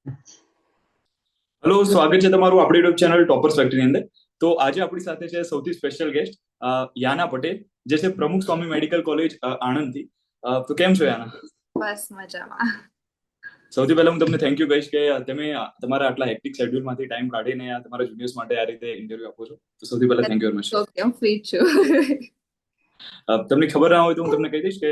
Hello, સ્વાગત છે તમારું આપણી યુટ્યુબ ચેનલ ટોપર્સ ફેક્ટરીની અંદર. તો આજે આપણી સાથે છે સૌથી સ્પેશિયલ ગેસ્ટ યાના પટેલ, જે છે પ્રમુખ સ્વામી મેડિકલ કોલેજ આણંદથી. તો કેમ છો યાના? બસ મજામાં. સૌથી પહેલા હું તમને થેન્ક યુ કહીશ કે તમે તમારા આટલા હેક્ટિક શેડ્યુલમાંથી ટાઈમ કાઢીને તમારા જુનિયર્સ માટે આ રીતે ઇન્ટરવ્યુ આપો છો. તો સૌથી પહેલા thank you very much. Okay, હું ફ્રી છું. તમને ખબર ના હોય તો હું તમને કહી દઈશ કે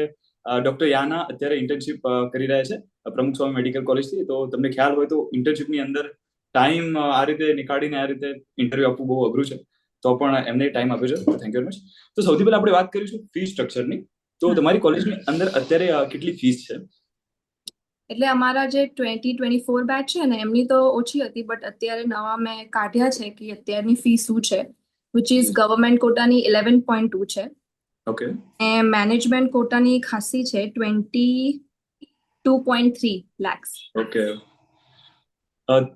ડોક્ટર યાના અત્યારે ઇન્ટર્નશિપ કરી રહ્યા છે પ્રમુખ સ્વામી મેડિકલ કોલેજથી. તો તમને ખ્યાલ હોય તો ઇન્ટર્નશિપની અંદર ટાઈમ આ રીતે નીકાળીને આ રીતે ઇન્ટરવ્યુ આપવું બહુ અઘરું છે. તો પણ એમને ટાઈમ આપ્યો છે, થેન્ક યુ વેરી મચ. તો સૌથી પહેલા આપણે વાત કરીશું ફી સ્ટ્રક્ચરની. તો તમારી કોલેજની અંદર અત્યારે કેટલી ફીસ છે? એટલે અમારા જે 2024 બેચ છે ને એમની તો ઓછી હતી, બટ અત્યારે નવા મેં કાઢ્યા છે કે અત્યારની ફી શું છે, વિચ ઇઝ ગવર્મેન્ટ કોટાની 11.2 છે. ઓકે. અને મેનેજમેન્ટ કોટાની ખાસી છે, 22.3 lakhs. ઓકે.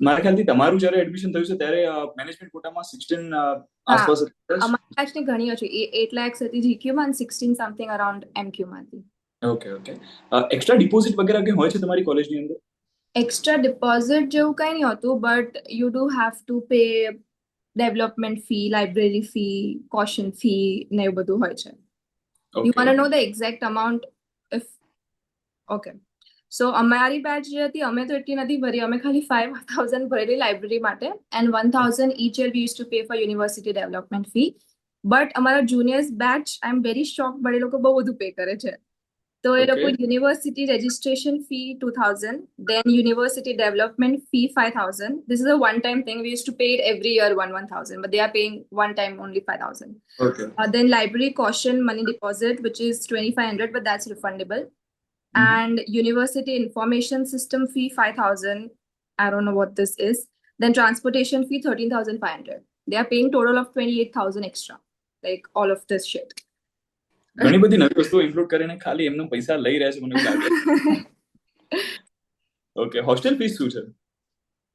મારા ખ્યાલથી તમારું જ્યારે એડમિશન થયું છે ત્યારે મેનેજમેન્ટ કોટામાં 16 હા, આસપાસ હતું કદાચ? અમારી બેચની ઘણી ઓછી 8 lakhs હતી જીક્યુમાં અને 16 સમથિંગ અરાઉન્ડ એમક્યુમાં હતી. Okay okay. એક્સ્ટ્રા ડિપોઝિટ વગેરે કંઈ હોય છે તમારી કોલેજની અંદર? એક્સ્ટ્રા ડિપોઝિટ જેવું કંઈ નહીં હોતું, but you do have to pay development fee, library fee, caution fee ને એવું બધું હોય છે. You okay. Want know the exact amount? If okay, so અમારી બેચ જે હતી અમે તો એટલી નથી ભરી, અમે ખાલી 5,000 ભરેલી લાઇબ્રેરી માટે and 1,000 each year we used to pay for university development fee. But અમારા juniors batch I am very shock, but એ લોકો બહુ બધું પે કરે છે. તો એ લોકો okay. University registration fee 2,000, then university development fee 5,000. This is a one-time thing. We used to pay it every year 1,000, but they are paying one time only 5,000. Okay. Then library caution money deposit, which is 2,500, but that's refundable. And university information system fee 5,000. I don't know what this is. Then transportation fee 13,500. They are paying total of 28,000 extra, like all of this shit. ઘણી બધી નવી વસ્તુઓ include કરીને ખાલી એમનો પૈસા લઈ રહ્યા છે, મને એવું લાગે. ઓકે. હોસ્ટેલ ફીસ શું છે?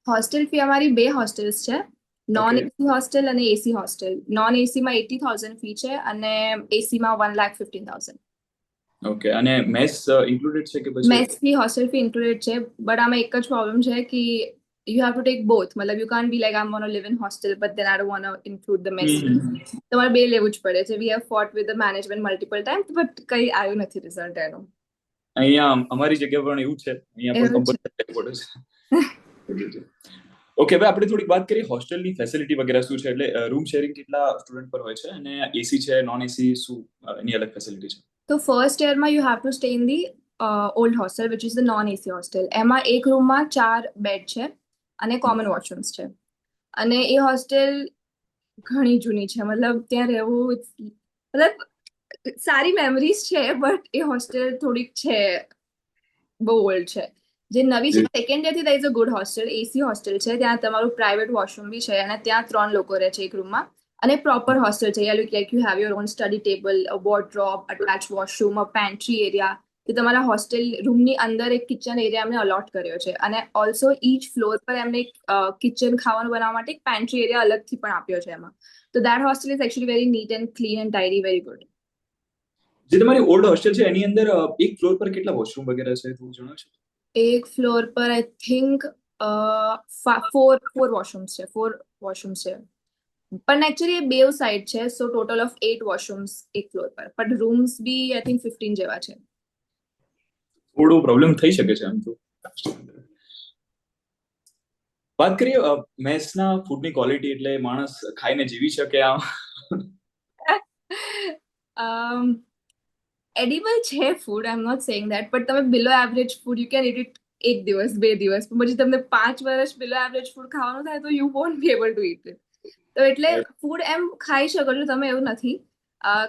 હોસ્ટેલ ફી અમારી બે હોસ્ટેલ્સ છે, નોન એસી હોસ્ટેલ અને એસી હોસ્ટેલ. નોન એસીમાં 80,000 ફી છે અને એસીમાં 1,15,000. ઓકે. અને મેસ ઇન્ક્લુડેડ છે કે પછી? મેસ ફી, હોસ્ટેલ ફી ઇન્ક્લુડેડ છે, બટ આમાં એક જ પ્રોબ્લેમ છે કે you have to take both. મતલબ you can't be like I'm gonna live in hostel but then I don't want to include the mess fee. તમારે બે લેવું જ પડે છે. We have fought with the management multiple times, but કઈ આવ્યું નથી રિઝલ્ટ એનું. અહીંયા અમારી જગ્યા પણ એવું છે, અહીંયા પણ એવું છે. કમ્પલસરી પડે છે. ઓકે, હવે આપણે થોડીક વાત કરીએ હોસ્ટેલની ફેસિલિટી વગેરે શું છે, એટલે રૂમ શેરિંગ કેટલા સ્ટુડન્ટ પર હોય છે અને એસી છે, નોન એસી, શું એની અલગ ફેસિલિટી છે? તો ફર્સ્ટ યરમાં you have to stay in the old hostel which is the non AC hostel. એમાં એક રૂમમાં 4 બેડ છે અને કોમન વોશરૂમ્સ છે. અને એ હોસ્ટેલ ઘણી જૂની છે, મતલબ ત્યાં રહેવું મતલબ સારી મેમરીઝ છે, બટ એ હોસ્ટેલ થોડીક છે, બહુ ઓલ્ડ છે. જે નવી છે સેકન્ડ યર થી there is a good hostel, AC hostel છે, ત્યાં તમારું પ્રાઇવેટ વોશરૂમ બી છે અને ત્યાં 3 લોકો રહે છે એક રૂમમાં. અને પ્રોપર હોસ્ટેલ છે, like you have your own study table, a wardrobe, attach washroom, a pantry area. તે તમારા હોસ્ટેલ રૂમની અંદર એક કિચન એરિયા એમને અલોટ કર્યો છે અને ઓલ્સો ઈચ ફ્લોર પર એમને એક કિચન ખાવાનું બનાવવા માટે એક પેન્ટ્રી એરિયા અલગથી પણ આપ્યો છે એમાં. તો that hostel is actually very neat and clean and tidy, very good. જે તમારી ઓલ્ડ હોસ્ટેલ છે એની અંદર એક ફ્લોર પર કેટલા વોશરૂમ વગેરે છે, થોડું જણાવશો? એક ફ્લોર પર આઈ થિંક 4 વોશરૂમ્સ છે, 4 વોશરૂમ્સ છે, પણ એકચ્યુઅલી એ બેવ સાઇડ છે, સો ટોટલ ઓફ 8 વોશરૂમ્સ એક ફ્લોર પર, પણ રૂમ્સ બી આઈ થિંક 15 જેવા છે. થોડો પ્રોબ્લેમ થઈ શકે છે આમ તો. વાત કરીએ મેસના ફૂડની ક્વોલિટી, એટલે માણસ ખાઈને જીવી શકે આમ? એડિબલ છે food, I am not saying that, but તમે below average food you can eat it એક દિવસ 2 દિવસ, પછી તમને 5 વર્ષ બિલો એવરેજ ફૂડ ખાવાનું થાય તો you want be able to it it. તો એટલે ફૂડ એમ ખાઈ શકો છો તમે, એવું નથી.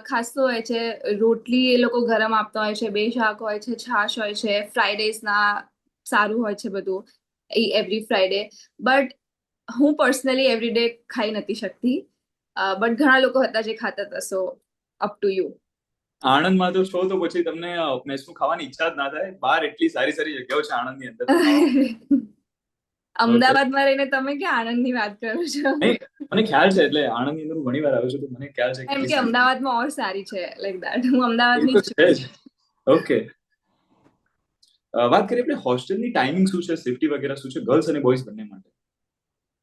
ખાસું હોય છે, રોટલી એ લોકો ગરમ આપતા હોય છે, 2 શાક હોય છે, છાશ હોય છે, ફ્રાઈડેઝના સારું હોય છે બધું એવરી ફ્રાઈડે. બટ હું પર્સનલી એવરી ડે ખાઈ નથી શકતી, બટ ઘણા લોકો હતા જે ખાતા હતા, સો અપ ટુ યુ. આણંદમાં તો છો તો પછી તમને મેસનું ખાવાની ઈચ્છા જ ના થાય. બહાર એટલી સારી સારી જગ્યાઓ છે આણંદની અંદર ખાવા. ઓકે. અમદાવાદમાં રહીને તમે ક્યાં આણંદની વાત કરો છો? નહીં, મને ખ્યાલ છે, એટલે આણંદની અંદર હું ઘણી વાર આવ્યો છું, તો મને ખ્યાલ છે એમ કેટલી કે સારી. અમદાવાદમાં ઓર સારી છે, લાઈક ધેટ. હું એ અમદાવાદની તો જ છું. છે જ. ઓકે. વાત કરીએ આપણે હોસ્ટેલની ટાઈમિંગ શું છે, સેફટી વગેરે શું છે, ગર્લ્સ અને બોયઝ બંને માટે?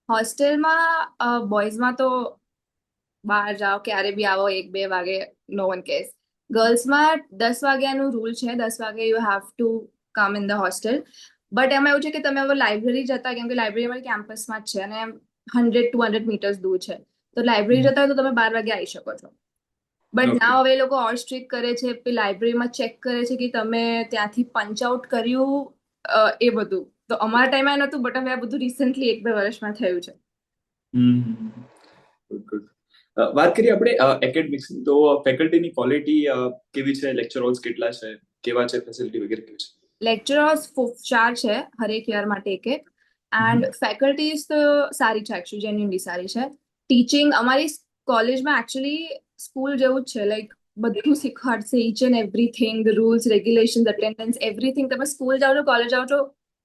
હોસ્ટેલમાં બોયઝમાં તો બહાર જાઓ ક્યારે બી આવો 1-2 વાગે, નો વન કેસ. ગર્લ્સમાં 10 વાગ્યાનું રૂલ છે, 10 વાગે you have to come in the hostel. But એમાં એવું છે કે તમે હવે લાઇબ્રેરી જતા, કેમ કે લાઇબ્રેરી અમારી કેમ્પસમાં જ છે અને 100-200 મીટર્સ દૂર છે, તો લાઇબ્રેરી જતા હોય તો તમે 12 વાગે આવી શકો છો. But okay. ના હવે એ લોકો ઓર સ્ટ્રિક્ટ કરે છે, પછી લાઇબ્રેરીમાં ચેક કરે છે કે તમે ત્યાંથી પંચ આઉટ કર્યું, એ બધું. તો અમારા ટાઈમે નહોતું, બટ હવે આ બધું રિસેન્ટલી 1-2 વર્ષમાં થયું છે. Good good. વાત કરીએ આપણે એકેડમિક્સની, તો ફેકલ્ટીની ક્વોલિટી કેવી છે, લેક્ચર હોલ્સ કેટલા છે, કેવા છે, ફેસિલિટી વગેરે કેવી છે? લેક્ચરર્સ 4 છે હરેક યર માટે એક એક. એન્ડ ફેકલ્ટીઝ તો સારી છે, એકચ્યુઅલી જેન્યુઅનલી સારી છે. ટીચિંગ અમારી કોલેજમાં એકચ્યુઅલી સ્કૂલ જેવું જ છે, લાઈક બધું શીખવાડશે, each and everything, the rules, regulations, attendance, everything. તમે સ્કૂલ જાઓ છો, કોલેજ જાઓ છો,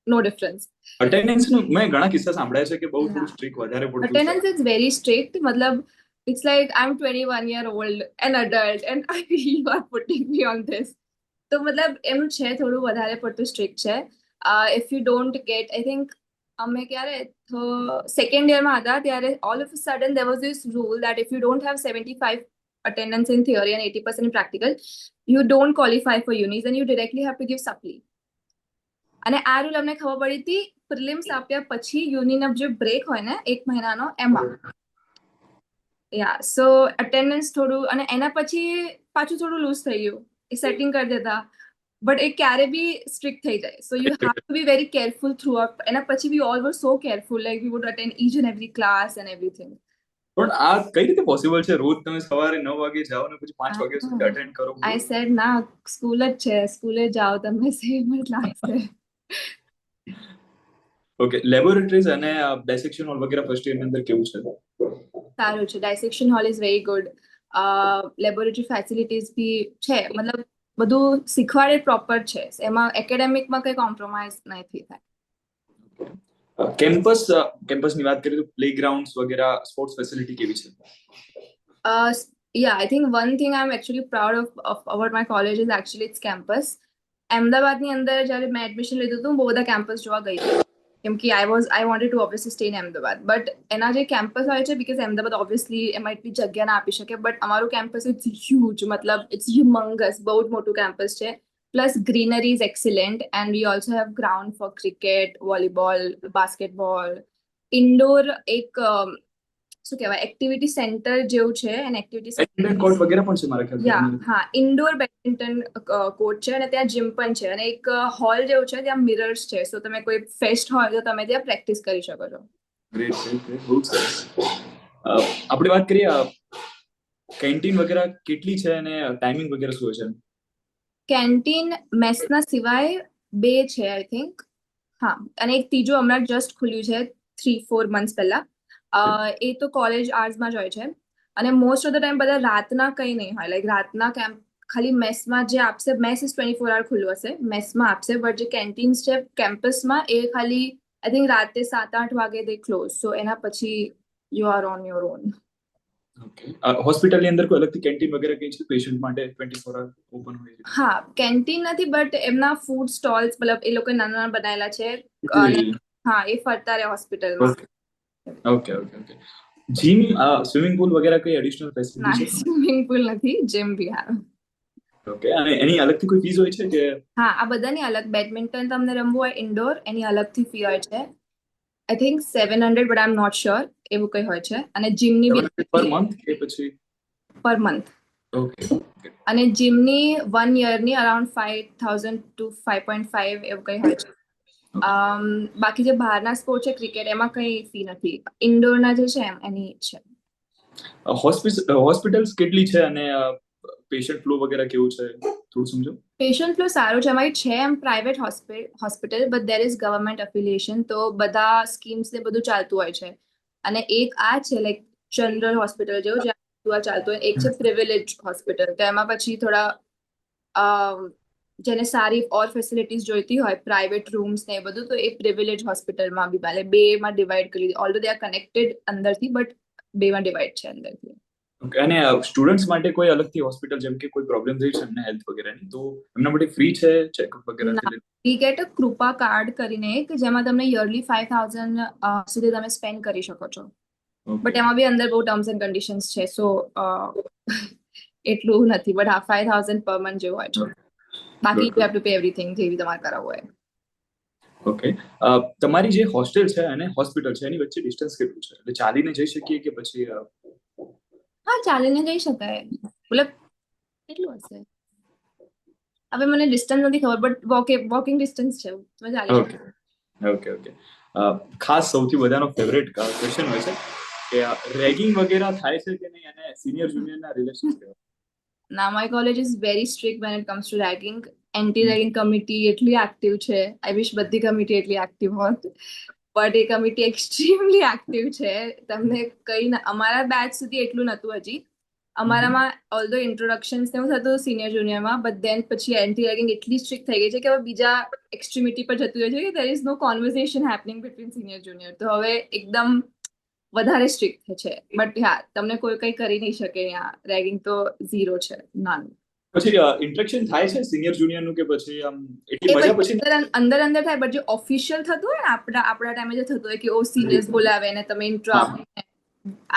નો ડિફરન્સ. અટેન્ડન્સનું મેં ઘણા કિસ્સા સાંભળ્યા છે કે બહુ થોડું સ્ટ્રિક્ટ વધારે પડતું છે. Attendance is very strict. Matlab, it's like I'm 21-year-old, an adult, and you are putting me on this. તો મતલબ એનું છે થોડું વધારે પડતું સ્ટ્રિક્ટ છે. If you don't get, I think અમે ક્યારે સેકન્ડ યરમાં હતા ત્યારે all of a sudden there was this rule that if you don't have 75 attendance in theory and 80% in practical, you don't qualify for unis and you directly have to give supply. અને આ rule અમને ખબર પડી હતી prelims આપ્યા પછી, યુનિનો જે break હોય ને 1 મહિનાનો, એમાં. યા સો અટેન્ડન્સ થોડું, અને એના પછી પાછું થોડું લૂઝ થઈ ગયું, એ સેટિંગ કરી દેતા. બટ એ ક્યારે બી સ્ટ્રિક્ટ થઈ જાય, so you have to be very careful through up. એના પછી we all were so careful, like we would attend each and every class and everything. પણ આ કઈ રીતે પોસિબલ છે? રોજ તમે સવારે 9 વાગે જાઓ ને પછી 5 વાગ્યા સુધી અટેન્ડ કરો? આઈ સેડ ના, સ્કૂલ જ છે, સ્કૂલે જાઓ તમે, સેમ જ લાગશે. ઓકે. લેબોરેટરીઝ અને ડાયસેક્શન હોલ વગેરે ફર્સ્ટ યર ની અંદર કેવું છે? સારું છે, dissection hall is very good. Laboratory facilities બી છે, મતલબ બધું શીખવાડે પ્રોપર છે, એમાં એકેડેમિકમાં કંઈ કોમ્પ્રોમાઇઝ નથી થાય. કેમ્પસની વાત કરીએ તો પ્લેગ્રાઉન્ડ્સ વગેરે, સ્પોર્ટ્સ ફેસિલિટી કેવી છે? Yeah, I think one thing I'm actually proud of about my college is actually its campus. અમદાવાદની અંદર જ્યારે મેં એડમિશન લીધું હતું, હું બહુ બધા કેમ્પસ જોવા ગઈ હતી, કેમ કે I wanted to obviously stay in Ahmedabad. But એના જે કેમ્પસ હોય છે, બીકોઝ અમદાવાદ ઓબ્વિયસલી એમાં એટલી જગ્યા ના આપી શકે, બટ અમારું કેમ્પસ ઇટ્સ હ્યુજ, મતલબ ઇટ્સ હ્યુમંગસ, બહુ જ મોટું કેમ્પસ છે. Plus greenery is excellent and we also have ground for cricket, volleyball, basketball. Indoor એક શું કહેવાય, એક્ટિવિટી સેન્ટર જેવું છે, અને એક્ટિવિટી બેડમિન્ટન કોર્ટ વગેરે પણ છે મારા ખ્યાલથી. યા હા, ઇન્ડોર બેડમિન્ટન કોર્ટ છે, અને ત્યાં જીમ પણ છે, અને એક હોલ જેવું છે, ત્યાં મિરર્સ છે, સો તમે કોઈ ફેસ્ટ હોય તો તમે ત્યાં પ્રેક્ટિસ કરી શકો છો. ગ્રેટ ગ્રેટ ગ્રેટ, બહુ સરસ. આપણે વાત કરીએ કેન્ટીન વગેરે કેટલી છે અને ટાઈમિંગ વગેરે શું છે? કેન્ટીન મેસના સિવાય 2 છે આઈ થિંક. હા, અને એક ત્રીજું હમણાં જસ્ટ ખુલ્યું છે 3-4 months પહેલા. એ તો કોલેજ આર્ટ્સમાં જ હોય છે, અને મોસ્ટ ઓફ ધ ટાઈમ બધા રાતના કંઈ નહીં હોય, લાઈક રાતના કેમ્પ ખાલી મેસમાં જે આપશે, મેસ ઇઝ 24 hour ખુલ્લું હશે, મેસમાં આપશે, બટ જે કેન્ટીન્સ છે કેમ્પસમાં એ ખાલી આઈ થિંક રાતે 7-8 વાગે દે ક્લોઝ, સો એના પછી you are on your own. Okay. હોસ્પિટલની અંદર કોઈ અલગથી કેન્ટીન વગેરે કઈ છે પેશન્ટ માટે 24 hour ઓપન હોય છે? હા, કેન્ટીન નથી, બટ એમના ફૂડ સ્ટોલ્સ, મતલબ એ લોકો નાના નાના બનાવેલા છે, અને હા, એ ફરતા રહે હોસ્પિટલમાં. Okay okay okay. Gym, swimming pool વગેરે કઈ એડિશનલ ના, ફેસિલિટી છે? સ્વિમિંગ પુલ નથી, જીમ બી હા. ઓકે. અને એની અલગથી કોઈ ફીસ હોય છે કે? હા, આ બધાની અલગ. બેડમિન્ટન તમને રમવું હોય ઇન્ડોર, એની અલગથી ફી હોય છે. I think 700, but I am not sure, એવું કંઈ હોય છે. અને જીમની બી પર મંથ કે પછી? Per month. ઓકે. અને જીમની 1 yearની અરાઉન્ડ 5,000 to 5.5 એવું કંઈ હોય છે. બાકી જે બહારના સ્પોર્ટ છે, ક્રિકેટ, એમાં કંઈ ફી નથી. ઇન્ડોરના જે છે એની છે. હોસ્પિટલ્સ કેટલી છે અને પેશન્ટ ફ્લો વગેરે કેવું છે, થોડું સમજો. પેશન્ટ ફ્લો સારું છે, અમારી છે એમ private hospital, but there is government affiliation, તો બધા સ્કીમ્સ ને બધું ચાલતું હોય છે. અને એક આ છે લાઈક જનરલ હોસ્પિટલ જેવું, જ્યાં બધું આ ચાલતું હોય. એક છે પ્રિવિલેજ હોસ્પિટલ, તો એમાં પછી થોડા જેને સારી ઓર ફેસિલિટીઝ જોઈતી હોય, પ્રાઇવેટ રૂમ્સ ને એ બધું, તો એ પ્રિવિલેજ હોસ્પિટલમાં બી ચાલે. 2માં ડિવાઈડ કરી દીધી, ઓલ્ધો દે આર કનેક્ટેડ અંદરથી, બટ 2માં ડિવાઈડ છે અંદરથી. ઓકે. અને સ્ટુડન્ટ્સ માટે કોઈ અલગથી હોસ્પિટલ, જેમ કે કોઈ પ્રોબ્લેમ થઈ છે એમને હેલ્થ વગેરેની, તો એમના માટે ફ્રી છે ચેકઅપ વગેરેથી ના, લઈને? We get a Krupa card કરીને કે જેમાં તમને યરલી 5,000 સુધી તમે સ્પેન્ડ કરી શકો છો. ઓકે. બટ એમાં બી અંદર બહુ ટર્મ્સ એન્ડ કન્ડિશન્સ છે, સો એટલું નથી, બટ હા 5,000 પર મંથ જેવું હોય છે. બાકી you good. Have to pay everything જેવી તમારે કરાવવું હોય. ઓકે. તમારી જે હોસ્ટેલ છે અને હોસ્પિટલ છે એની વચ્ચે ડિસ્ટન્સ કેટલું છે? એટલે ચાલીને જઈ શકીએ કે પછી હા, ચાલીને જઈ શકાય. મતલબ કેટલું હશે, હવે મને ડિસ્ટન્સ નથી ખબર, બટ વોકિંગ ડિસ્ટન્સ છે, તમે ચાલી શકો. ઓકે. ઓકે. ઓકે. ખાસ સૌથી બધાનો ફેવરેટ ક્વેશ્ચન હોય છે કે રેગિંગ વગેરે થાય છે કે નહીં, અને સિનિયર જુનિયરના રિલેશન કેવા? ના, my college is very strict when it comes to ragging. Anti ragging committee એટલી એક્ટિવ છે, આઈ વિશ બધી કમિટી એટલી એક્ટિવ હોત, but A committee extremely active છે. તમને કઈ અમારા બેચ સુધી એટલું નતું હજી. અમારામાં ઓલ્ધો ઇન્ટ્રોડક્શન્સ ને એવું થતું સિનિયર જુનિયરમાં, બટ દેન પછી એન્ટી રેગિંગ એટલી સ્ટ્રિક્ટ થઈ ગઈ છે કે હવે બીજા એક્સ્ટ્રીમિટી પર જતું રહે છે કે there is no conversation happening between senior junior. તો હવે એકદમ વધારે સ્ટ્રિક્ટ છે. બટ હા, તમને કોઈ કઈ કરી નહીં શકે અહીંયા. રેગિંગ તો ઝીરો છે, નાનું. પછી ઇન્ટરેક્શન થાય છે સિનિયર જુનિયરનું કે પછી આમ એટલી એ મજા પછી પછી? અંદર થાય, બટ જે ઓફિશિયલ થતું હોય ને આપણા ટાઈમે જે થતું હોય કે ઓ સિનિયર્સ બોલાવે ને તમે ઇન્ટ્રો હા. આપો,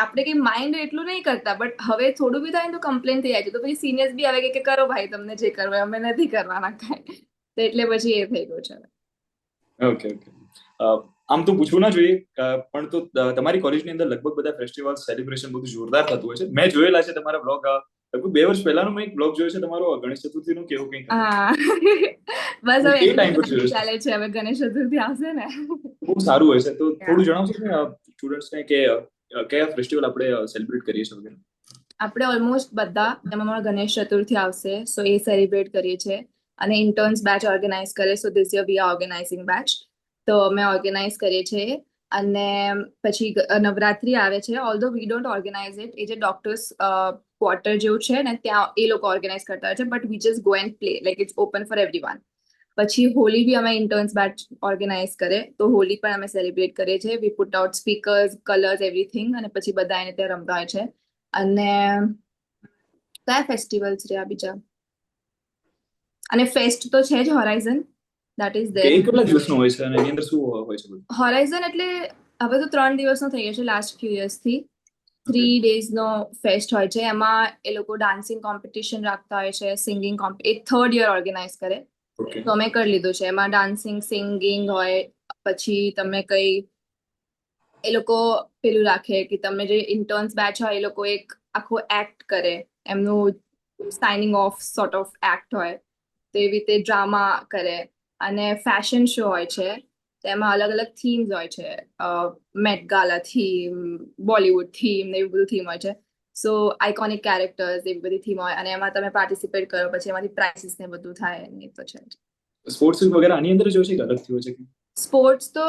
આપણે કઈ માઇન્ડ એટલું નહીં કરતા, બટ હવે થોડું બી થાય ને તો કમ્પ્લેન થઈ જાય છે, તો પછી સિનિયર્સ બી આવે કે કરો ભાઈ તમને જે કરવું હોય, અમે નથી કરવાના કાંઈ. તો એટલે પછી એ થઈ ગયું છે. ઓકે. ઓકે. આમ તો પૂછવું ના જોઈએ, પણ તો તમારી કોલેજની અંદર લગભગ બધા ફેસ્ટિવલ સેલિબ્રેશન બધું જોરદાર થતું હોય છે. મેં જોયેલા છે તમારા બ્લોગ. લગભગ 2 વર્ષ પહેલાનો મેં એક બ્લોગ જોયો છે તમારો, ગણેશ ચતુર્થીનું કેવું કંઈક હતું. હા બસ હવે એ એની ટાઈમ પર જોયો છે. ચાલે છે, હવે ગણેશ ચતુર્થી આવશે ને. બહુ સારું હોય છે, તો Yeah. થોડું જણાવશો ને સ્ટુડન્ટ્સને કે કયા ફેસ્ટિવલ આપણે સેલિબ્રેટ કરીએ છીએ વગેરે? આપણે ઓલમોસ્ટ બધા, એમાં અમારો ગણેશ ચતુર્થી આવશે, સો એ સેલિબ્રેટ કરીએ છીએ. અને ઇન્ટર્ન્સ બેચ ઓર્ગેનાઇઝ કરે, so this year we are organising batch. તો અમે ઓર્ગેનાઇઝ કરીએ છીએ. અને પછી નવરાત્રી આવે છે, ઓલ્ધો વી ડોન્ટ ઓર્ગેનાઇઝ ઇટ. એ જે ડોક્ટર્સ ક્વાર્ટર જેવું છે ને, ત્યાં એ લોકો ઓર્ગેનાઇઝ કરતા હોય છે, but we just go and play, like it's open for everyone. પછી હોલી બી અમે ઇન્ટર્ન્સ બેચ ઓર્ગેનાઇઝ કરે, તો હોલી પણ અમે સેલિબ્રેટ કરીએ છીએ. We put out speakers, colours, everything, અને પછી બધા એને ત્યાં રમતા હોય છે. અને કયા ફેસ્ટિવલ્સ રહ્યા બીજા? અને ફેસ્ટ તો છે જ, હોરાઇઝન, દેટ ઇઝ કે ધેર. એ કેટલા દિવસનું હોય છે અને એની અંદર શું હોય છે બધું? હોરાઇઝન એટલે હવે તો 3 દિવસનો થઈ ગયો છે લાસ્ટ ફ્યુ યર્સથી. 3 days નો ફેસ્ટ હોય છે. એમાં એ લોકો ડાન્સિંગ કોમ્પિટિશન રાખતા હોય છે, સિંગિંગ એ 3rd યર ઓર્ગેનાઇઝ કરે. ઓકે. તો અમે કરી લીધું છે. એમાં ડાન્સિંગ, સિંગિંગ હોય, પછી તમે કઈ એ લોકો પેલું રાખે કે તમે જે ઇન્ટર્ન્સ બેચ હોય એ લોકો એક આખો એક્ટ કરે, એમનું signing of sort of act હોય, તો એવી રીતે ડ્રામા કરે. અને ફેશન શો હોય છે, તેમાં અલગ અલગ થીમ્સ હોય છે, મેટ ગાલા થીમ, બોલિવૂડ થીમ ને એવું બધું થીમ હોય છે. સો આઇકોનિક કેરેક્ટર્સ એવી બધી થીમ હોય, અને એમાં તમે પાર્ટિસિપેટ કરો, પછી એમાંથી પ્રાઇસીસ ને બધું થાય, એ તો છે. સ્પોર્ટ્સ વગેરે આની અંદર જ હોય છે કે અલગથી હોય છે? સ્પોર્ટ્સ તો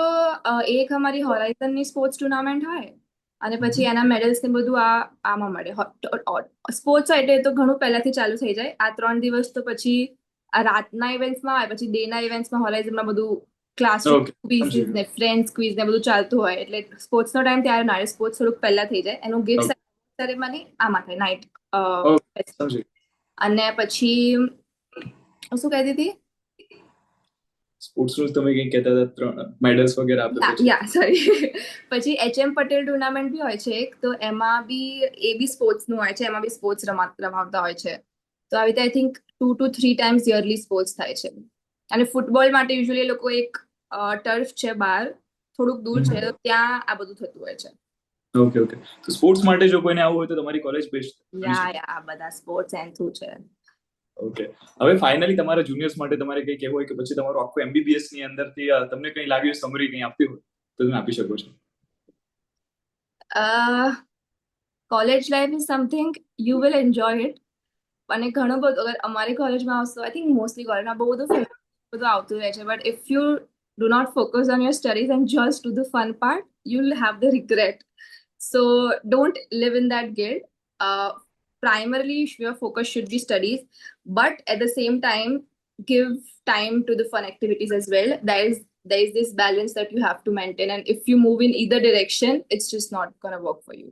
એક અમારી હોરાઇઝનની સ્પોર્ટ્સ ટુર્નામેન્ટ હોય, અને પછી એના મેડલ્સ ને બધું આમાં મળે. સ્પોર્ટ્સ હોય એટલે તો ઘણું પહેલાથી ચાલુ થઈ જાય. આ 3 દિવસ તો પછી આ રાતના ઇવેન્ટ્સમાં હોય, પછી ડેના ઇવેન્ટ્સમાં હોરાઇઝનમાં બધું ક્લાસરૂમ ઓકે, સમજી ક્વિઝિસ ને ફ્રેન્ડ્સ ક્વિઝ ને બધું ચાલતું હોય, એટલે સ્પોર્ટ્સનો ટાઈમ ત્યારે ના આવે. સ્પોર્ટ્સ થોડુંક પહેલા થઈ જાય. એનું ગિફ્ટ સેરેમની આમાં થાય, નાઇટ. ગયો. ઓકે, સમજી ગયો. અને પછી શું કહેતી હતી? સ્પોર્ટ્સનું તમે કંઈક કહેતા હતા, 3 મેડલ્સ વગેરે આપે પછી? યા સોરી. પછી એચ.એમ. પટેલ ટુર્નામેન્ટ બી હોય છે એક, તો એમાં બી એ બી સ્પોર્ટ્સનું હોય છે, એમાં બી સ્પોર્ટ્સ રમાવતા હોય છે. તો આવી રીતે I think 2 to 3 times yearly sports થાય છે. અને ફૂટબોલ માટે યુઝ્યુઅલી એ લોકો એક ટર્ફ છે બહાર, થોડુંક દૂર છે, તો ત્યાં આ બધું થતું હોય છે. ઓકે. ઓકે. તો સ્પોર્ટ્સ માટે જો કોઈને આવવું હોય તો તમારી કોલેજ બેસ્ટ ગણી શકાય? યા બધા સ્પોર્ટ્સ એન્થુ છે. ઓકે. હવે ફાઇનલી તમારા જુનિયર્સ માટે તમારે કંઈ કહેવું હોય કે પછી તમારું આખું MBBS ની અંદરથી તમને કંઈ લાગ્યું, સમરી કંઈ આપવી હોય તો તમે આપી શકો છો. College life is something you will enjoy it. અને ઘણું બધું અગર અમારી કોલેજમાં આવશો, આઈ થિંક મોસ્ટલી કોલેજમાં બહુ બધું આવતું રહે છે, but if you do not focus on your studies and just do the fun part, you'll have the regret. So don't live in that guilt. Primarily, your focus should be studies, but at the same time, give time to the fun activities as well. There is this balance that you have to maintain, and if you move in either direction, it's just not gonna work for you.